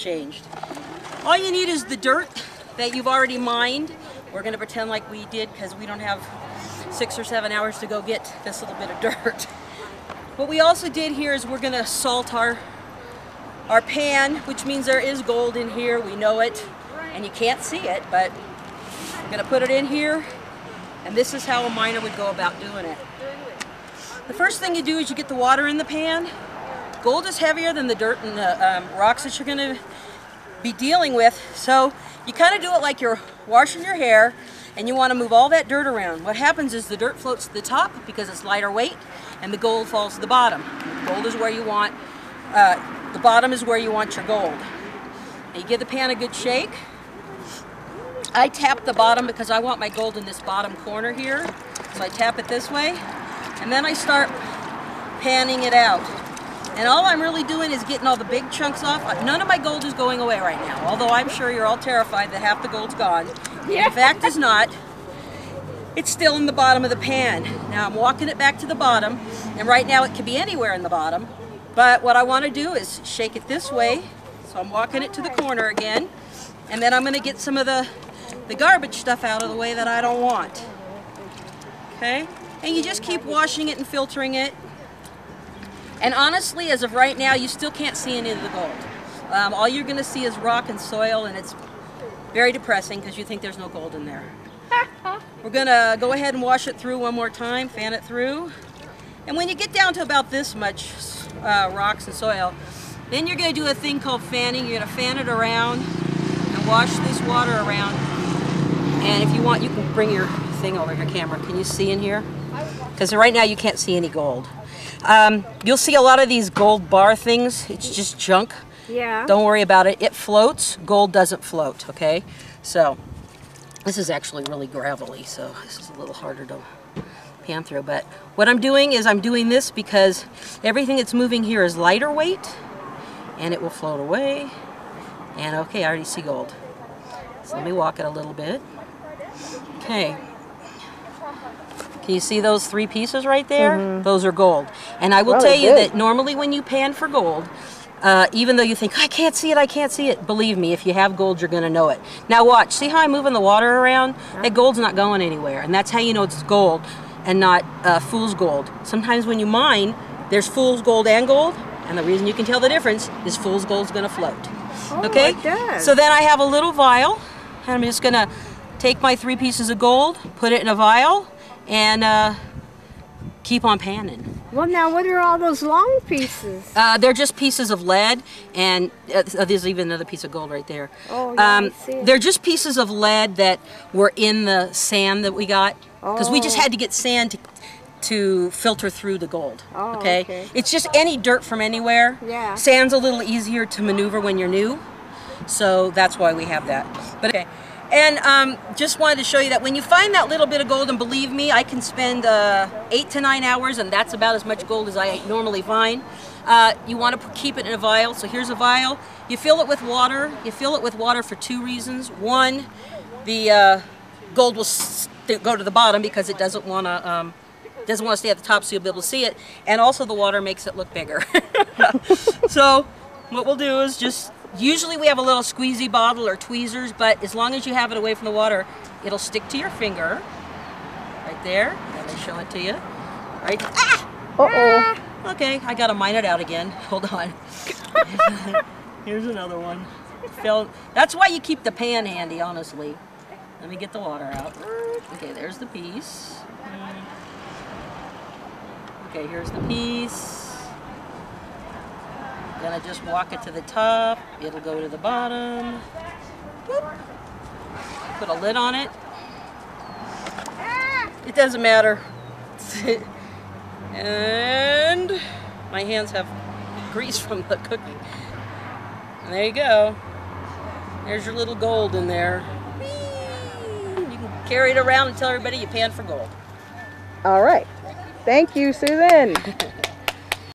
changed. All you need is the dirt that you've already mined. We're going to pretend like we did because we don't have 6 or 7 hours to go get this little bit of dirt. What we also did here is we're going to salt our pan, which means there is gold in here. We know it, and you can't see it, but we're going to put it in here, and this is how a miner would go about doing it. The first thing you do is you get the water in the pan. Gold is heavier than the dirt and the rocks that you're going to be dealing with, so you kind of do it like you're washing your hair, and you want to move all that dirt around. What happens is the dirt floats to the top because it's lighter weight, and the gold falls to the bottom. Gold is where you want, the bottom is where you want your gold. And you give the pan a good shake. I tap the bottom because I want my gold in this bottom corner here, so I tap it this way, and then I start panning it out. And all I'm really doing is getting all the big chunks off. None of my gold is going away right now, although I'm sure you're all terrified that half the gold's gone. Yeah. In fact, it's not. It's still in the bottom of the pan. Now I'm walking it back to the bottom, and right now it could be anywhere in the bottom. But what I want to do is shake it this way, so I'm walking it to the corner again, and then I'm going to get some of the garbage stuff out of the way that I don't want. Okay? And you just keep washing it and filtering it. And honestly, as of right now, you still can't see any of the gold. All you're going to see is rock and soil, and it's very depressing because you think there's no gold in there. We're going to go ahead and wash it through one more time, fan it through. And when you get down to about this much rocks and soil, then you're going to do a thing called fanning. You're going to fan it around and wash this water around. And if you want, you can bring your thing over, your camera. Can you see in here? Because right now you can't see any gold. You'll see a lot of these gold bar things. It's just junk. Yeah. Don't worry about it. It floats. Gold doesn't float, okay? So this is actually really gravelly, so this is a little harder to pan through. But what I'm doing is I'm doing this because everything that's moving here is lighter weight, and it will float away. And okay, I already see gold. So let me walk it a little bit. Okay. Can you see those 3 pieces right there? Mm-hmm. Those are gold. And I will tell you that normally when you pan for gold, even though you think, I can't see it, believe me, if you have gold, you're going to know it. Now watch, see how I'm moving the water around? That gold's not going anywhere. And that's how you know it's gold and not fool's gold. Sometimes when you mine, there's fool's gold and gold, and the reason you can tell the difference is fool's gold's going to float. Oh, okay? It does. So then I have a little vial, and I'm just going to take my 3 pieces of gold, put it in a vial, and keep on panning. Well, now what are all those long pieces? They're just pieces of lead, and there's even another piece of gold right there. Oh, yeah, I see it. They're just pieces of lead that were in the sand that we got, because we just had to get sand to filter through the gold. Oh, okay? It's just any dirt from anywhere. Yeah. Sand's a little easier to maneuver when you're new, so that's why we have that. But okay. And just wanted to show you that when you find that little bit of gold, and believe me, I can spend 8 to 9 hours, and that's about as much gold as I normally find. You want to keep it in a vial. So here's a vial. You fill it with water. You fill it with water for 2 reasons. One, the gold will go to the bottom because it doesn't want to stay at the top, so you'll be able to see it. And also the water makes it look bigger. So what we'll do is usually we have a little squeezy bottle or tweezers, but as long as you have it away from the water, it'll stick to your finger. Right there. Let me show it to you. Right. Ah! Uh-oh. Okay, I gotta mine it out again. Hold on. Here's another one. That's why you keep the pan handy, honestly. Let me get the water out. Okay, there's the piece. Okay, here's the piece. Then I just walk it to the top, it'll go to the bottom. Whoop. Put a lid on it. It doesn't matter. And my hands have grease from the cooking. And there you go. There's your little gold in there. You can carry it around and tell everybody you panned for gold. All right. Thank you, Susan.